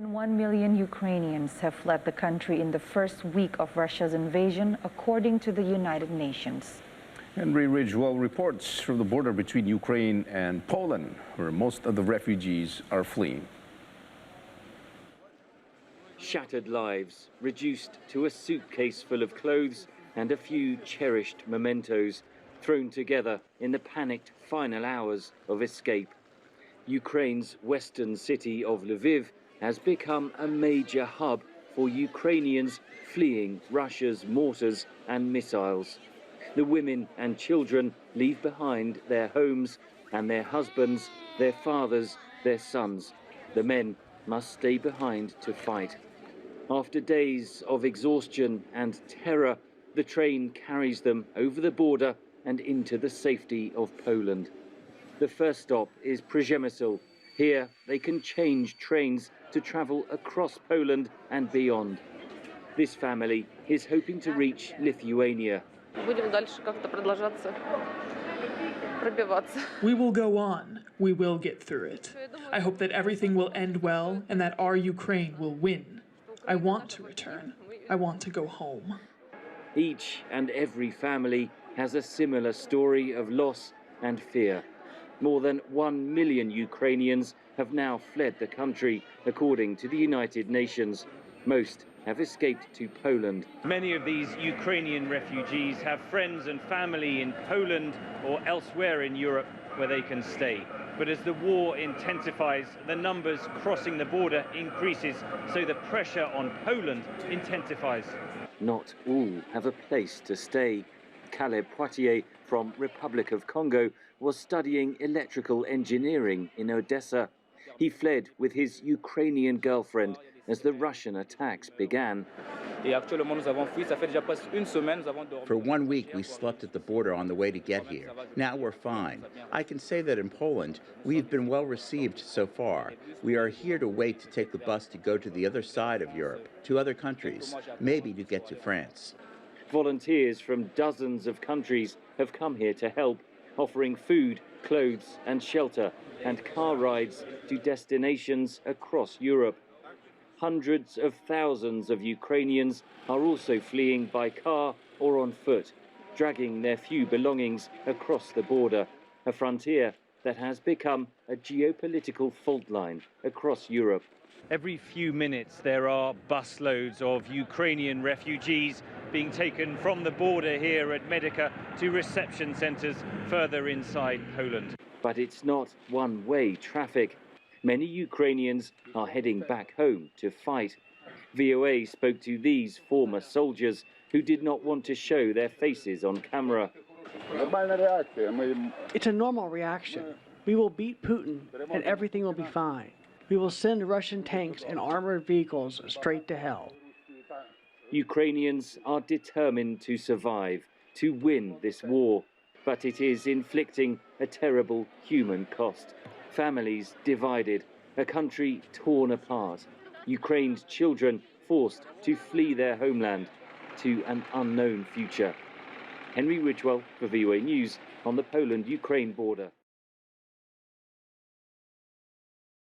than 1 million Ukrainians have fled the country in the first week of Russia's invasion, according to the United Nations. Henry Ridgewell reports from the border between Ukraine and Poland, where most of the refugees are fleeing. Shattered lives, reduced to a suitcase full of clothes and a few cherished mementos, thrown together in the panicked final hours of escape. Ukraine's western city of Lviv has become a major hub for Ukrainians fleeing Russia's mortars and missiles. The women and children leave behind their homes and their husbands, their fathers, their sons. The men must stay behind to fight. After days of exhaustion and terror, the train carries them over the border and into the safety of Poland. The first stop is Przemysl. Here they can change trains to travel across Poland and beyond. This family is hoping to reach Lithuania. We will go on. We will get through it. I hope that everything will end well and that our Ukraine will win. I want to return. I want to go home. Each and every family has a similar story of loss and fear. More than 1 million Ukrainians have now fled the country, according to the United Nations. Most have escaped to Poland. Many of these Ukrainian refugees have friends and family in Poland or elsewhere in Europe where they can stay. But as the war intensifies, the numbers crossing the border increases, so the pressure on Poland intensifies. Not all have a place to stay. Caleb Poitier from Republic of Congo was studying electrical engineering in Odessa. He fled with his Ukrainian girlfriend as the Russian attacks began. For 1 week, we slept at the border on the way to get here. Now we're fine. I can say that in Poland, we've been well received so far. We are here to wait to take the bus to go to the other side of Europe, to other countries, maybe to get to France. Volunteers from dozens of countries have come here to help, offering food, clothes and shelter, and car rides to destinations across Europe. Hundreds of thousands of Ukrainians are also fleeing by car or on foot, dragging their few belongings across the border, a frontier that has become a geopolitical fault line across Europe. Every few minutes there are busloads of Ukrainian refugees being taken from the border here at Medica to reception centres further inside Poland. But it's not one-way traffic. Many Ukrainians are heading back home to fight. VOA spoke to these former soldiers who did not want to show their faces on camera. It's a normal reaction. We will beat Putin and everything will be fine. We will send Russian tanks and armored vehicles straight to hell. Ukrainians are determined to survive, to win this war, but it is inflicting a terrible human cost. Families divided, a country torn apart, Ukraine's children forced to flee their homeland to an unknown future. Henry Ridgewell for VOA News on the Poland-Ukraine border.